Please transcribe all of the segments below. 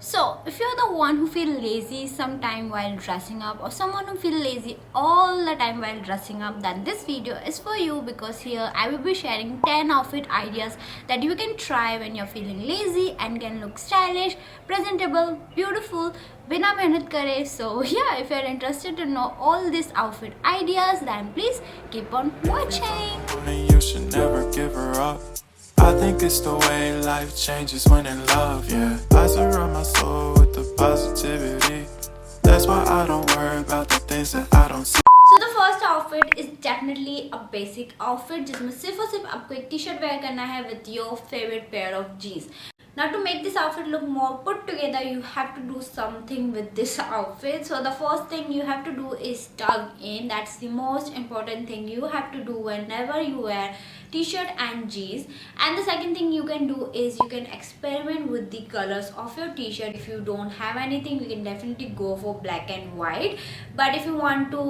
So, if you're the one who feel lazy sometime while dressing up or someone who feel lazy all the time while dressing up, then this video is for you because here I will be sharing 10 outfit ideas that you can try when you're feeling lazy and can look stylish, presentable, beautiful, bina mehnat kare. So yeah, if you're interested to know all these outfit ideas, then please keep on watching. You should never give her up. I think it's the way life changes when in love, yeah. I surround my soul with the positivity. That's why I don't worry about the things that I don't see. So the first outfit is definitely a basic outfit जिसमें सिर्फ और सिर्फ आपको एक T-shirt where करना है with your favorite pair of jeans. Now to make this outfit look more put together, you have to do something with this outfit. So the first thing you have to do is tuck in. That's the most important thing you have to do whenever you wear t-shirt and jeans. And the second thing you can do is you can experiment with the colors of your t-shirt. If you don't have anything, you can definitely go for black and white. But if you want to,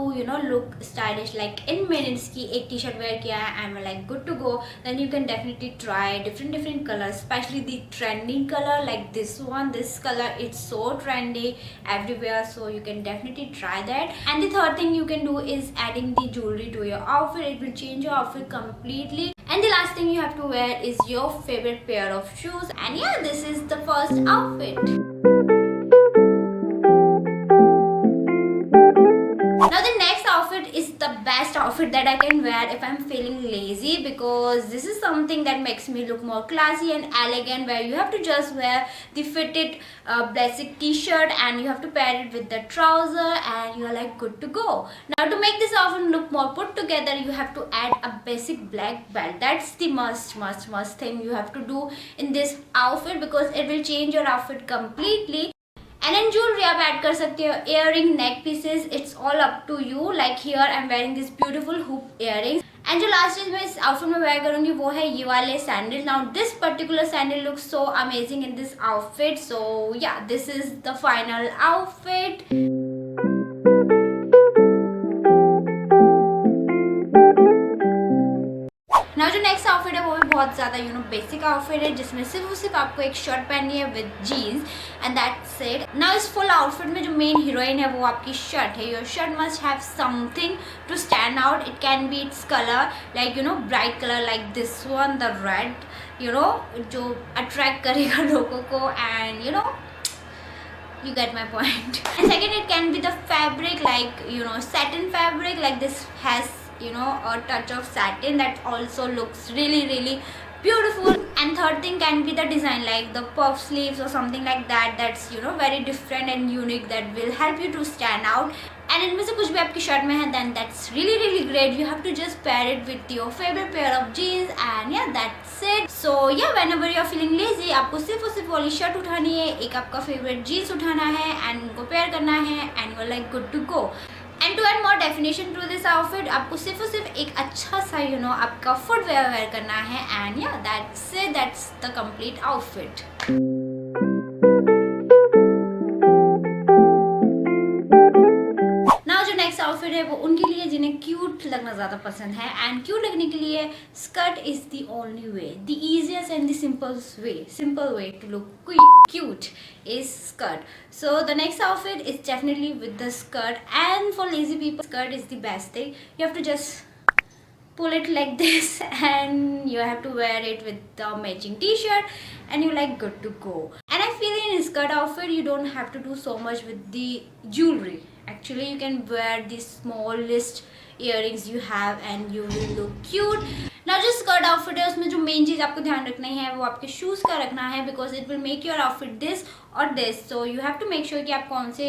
look stylish, like in minutes ki ek t-shirt wear kiya hai and we're like good to go, then you can definitely try different colors, especially the trending color like this one. This color, it's so trendy everywhere, so you can definitely try that. And the third thing you can do is adding the jewelry to your outfit. It will change your outfit completely. And the last thing you have to wear is your favorite pair of shoes. And yeah, this is the first outfit. Now the next outfit is the best outfit that I can wear if I'm feeling lazy, because this is something that makes me look more classy and elegant, where you have to just wear the fitted basic t-shirt and you have to pair it with the trouser and you're like good to go. Now to make this outfit look more put together, you have to add a basic black belt. That's the must thing you have to do in this outfit, because it will change your outfit completely. And in jewelry आप add कर सकते हो earring, neck pieces, it's all up to you. Like here I'm wearing this beautiful hoop earrings. And जो last चीज मैं इस outfit में wear करूँगी वो है ये वाले sandals. Now this particular sandal looks so amazing in this outfit. So yeah, this is the final outfit. Now जो नेक्स्ट आउटफिट है वो भी बहुत ज़्यादा बेसिक आउटफिट है, जिसमें सिर्फ आपको एक शर्ट पहननी है with jeans and that's it. Now इस फुल आउटफिट में जो मेन हीरोइन है वो आपकी शर्ट है. Your shirt must have something to stand out. It can be its colour like bright colour like this one, the red, जो attract करेगा लोगों को. And you get my point. And second, it can be the fabric, like satin fabric, like this has a touch of satin that also looks really beautiful. And third thing can be the design, like the puff sleeves or something like that. That's very different and unique, that will help you to stand out. And इनमें से कुछ भी आपकी shirt में है, then that's really great. You have to just pair it with your favorite pair of jeans and yeah, that's it. So yeah, whenever you're feeling lazy, आपको सिर्फ और सिर्फ वाली शर्ट उठानी है, एक आपका favorite jeans उठाना है and उनको pair करना है and you're like good to go. And to add more definition to this outfit, आपको सिर्फ और सिर्फ एक अच्छा सा आपका footwear wear करना है and yeah, that's it. That's the complete outfit. Outfit है वो उनके लिए जिन्हें क्यूट लगना ज़्यादा पसंद है. एंड क्यूट लगने के लिए skirt is the only way, the easiest and the simple way to look cute is skirt. So the next outfit is definitely with the skirt, and for lazy people skirt is the best thing. You have to just pull it like this and you have to wear it with the matching t-shirt and you're like good to go. And I feel in skirt outfit you don't have to do so much with the jewelry. Actually you can wear the smallest earrings you have and you will look cute. Now जो skirt outfit है उसमें जो main चीज़ आपको ध्यान रखना है वो आपके शूज़ का रखना है, because it will make your outfit this और this. So you have to make sure कि आप कौन से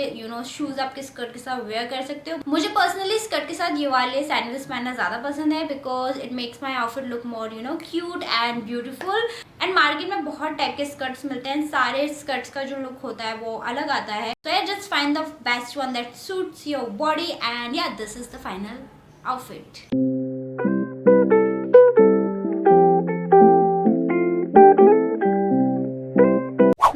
शूज़ आपके स्कर्ट के साथ वेयर कर सकते हो. मुझे पर्सनली स्कर्ट के साथ ये वाले सैंडल्स पहनना ज़्यादा पसंद है, because it makes my outfit look more cute and beautiful. And market में बहुत टाइप के स्कर्ट्स मिलते हैं, सारे स्कर्ट्स का जो लुक होता है वो अलग आता है. So yeah, just find the best one that suits your body and yeah, this is the final outfit.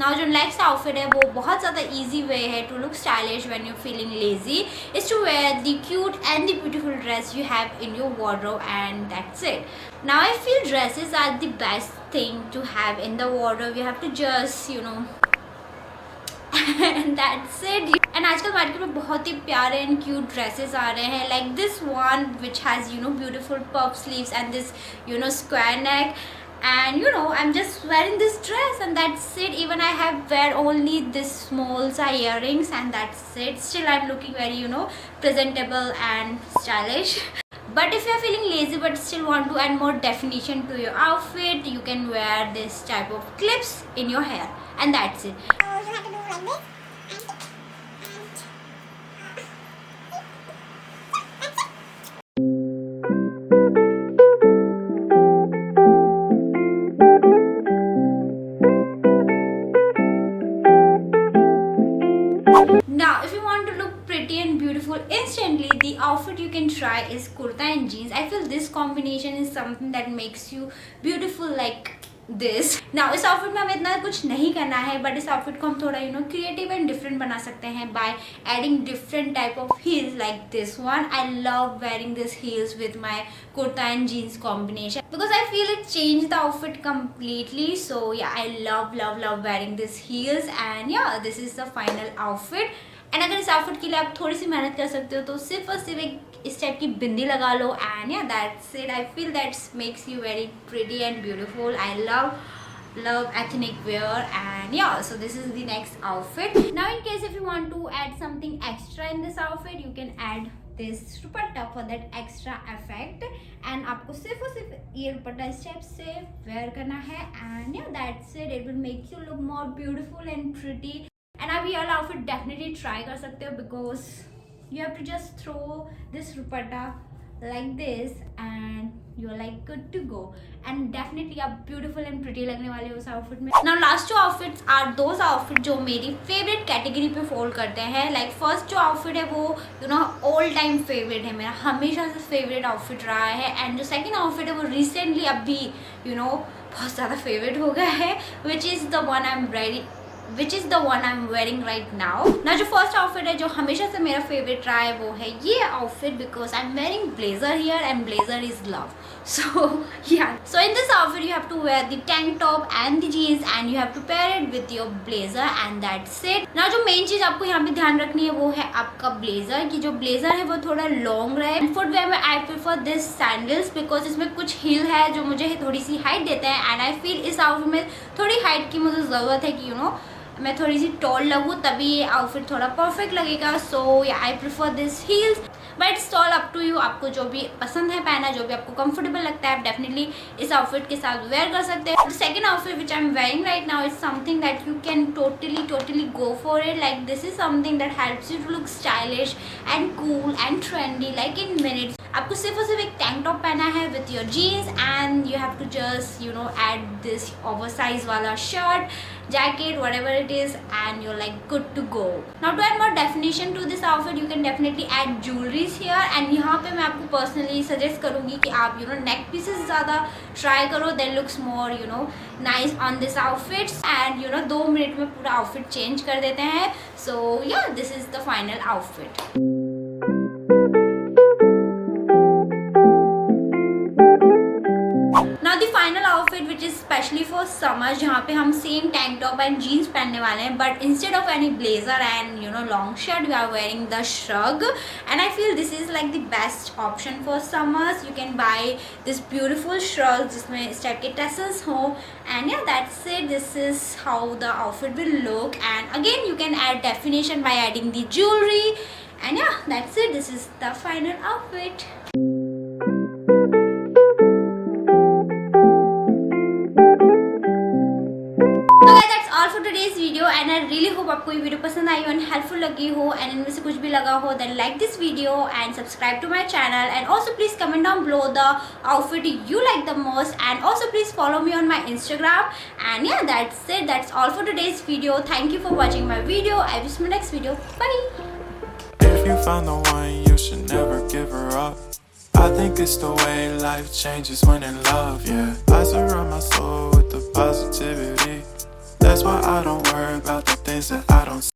Now जो next outfit है वो बहुत ज़्यादा easy way है to look stylish when you're feeling lazy, is to wear the cute and the beautiful dress you have in your wardrobe, and that's it. Now I feel dresses are the best thing to have in the wardrobe. You have to just and that's it. And आजकल market में बहुत ही प्यारे and cute dresses आ रहे हैं, like this one which has beautiful puff sleeves and this square neck. And I'm just wearing this dress and that's it. Even I have wear only this small size earrings and that's it. Still I'm looking very presentable and stylish. But if you're feeling lazy but still want to add more definition to your outfit, you can wear this type of clips in your hair and that's it. So you have to do like this. Now if you want to look pretty and beautiful instantly, the outfit you can try is kurta and jeans. I feel this combination is something that makes you beautiful like this. Now इस outfit में हमें इतना कुछ नहीं करना है, but इस outfit को हम थोड़ा क्रिएटिव एंड डिफरेंट बना सकते हैं by adding different type of heels like this one. I love wearing this heels with my kurta and jeans combination because I feel it changed the outfit completely. So yeah, I love wearing these heels and yeah, this is the final outfit. And अगर इस outfit के लिए आप थोड़ी सी मेहनत कर सकते हो तो सिर्फ और सिर्फ एक इस टाइप की बिंदी लगा लो एंड या that's it. I feel that's makes you very pretty and beautiful. I love ethnic wear and yeah, so this is the next outfit. Now in case if you want to add something extra in this outfit, you can add this dupatta for that extra effect. and आपको सिर्फ और सिर्फ ये दुपट्टा इस type से where करना है and yeah, that's it. It will make you look more beautiful and pretty. and आप ये वाला आउटफिट डेफिनेटली ट्राई कर सकते हो because you have to just throw this dupatta like this and you're like good to go and definitely आप beautiful and pretty लगने वाले हो उस आउटफिट में. Now last two outfits are those outfits जो मेरी favorite category पे fall करते हैं. like first जो outfit है वो all time favorite है मेरा, हमेशा से favorite outfit रहा है. and जो second outfit है वो recently अभी बहुत ज़्यादा favorite हो गया है, which is the one I'm wearing right now. ना जो फर्स्ट आउटफिट है जो हमेशा से मेरा फेवरेट रहा है वो है ये outfit because I am wearing blazer here and blazer is love. So in this outfit you have to wear the tank top and the jeans and you have to pair it with your blazer and that's it. ना जो main चीज आपको यहाँ पे ध्यान रखनी है वो है आपका ब्लेजर की जो ब्लेजर है वो थोड़ा लॉन्ग रहे. फुटवेयर में आई प्रेफर दिस सैंडल्स बिकॉज इसमें कुछ हील है जो मुझे थोड़ी सी हाइट देते हैं एंड आई फील इस आउटफिट में थोड़ी हाइट की मुझे ज़रूरत है कि मैं थोड़ी सी टॉल लगूँ तभी ये आउटफिट थोड़ा परफेक्ट लगेगा. So yeah I prefer this heels but it's all up to you. आपको जो भी पसंद है पहना, जो भी आपको कंफर्टेबल लगता है, आप डेफिनेटली इस आउटफिट के साथ वेयर कर सकते हैं. The second outfit which I am wearing right now is something that you can totally go for it. Like this is something that helps you to look stylish and cool and trendy like in minutes. आपको सिर्फ और सिर्फ एक tank top पहना है with your jeans and you have to just add this over size वाला shirt, jacket, whatever it is, and you're like good to go. Now to add more definition to this outfit, you can definitely add jewelries here. and यहाँ पे मैं आपको personally suggest करूँगी कि आप neck pieces ज़्यादा try करो, then looks more nice on this outfits. and 2 minute में पूरा outfit change कर देते हैं. so yeah, this is the final outfit. Now the final outfit which is specially for summer जहाँ पे हम same tank top and jeans पहनने वाले हैं but instead of any blazer and long shirt we are wearing the shrug. and I feel this is like the best option for summers. you can buy this beautiful shrug जिसमें इस type के tassels हो and yeah, that's it. this is how the outfit will look and again you can add definition by adding the jewelry and yeah, that's it. this is the final outfit. today's video and I really hope आपको ये video पसंद आई हो and helpful लगी हो and इनमें से कुछ भी लगा हो then like this video and subscribe to my channel and also please comment down below the outfit you like the most and also please follow me on my Instagram and yeah, that's it. that's all for today's video. thank you for watching my video. I will see you in my next video. Bye. If you found the one, you should never give her up. I think it's the way life changes when in love, yeah. I surround my soul with the positivity. That's why I don't worry about the things that I don't see.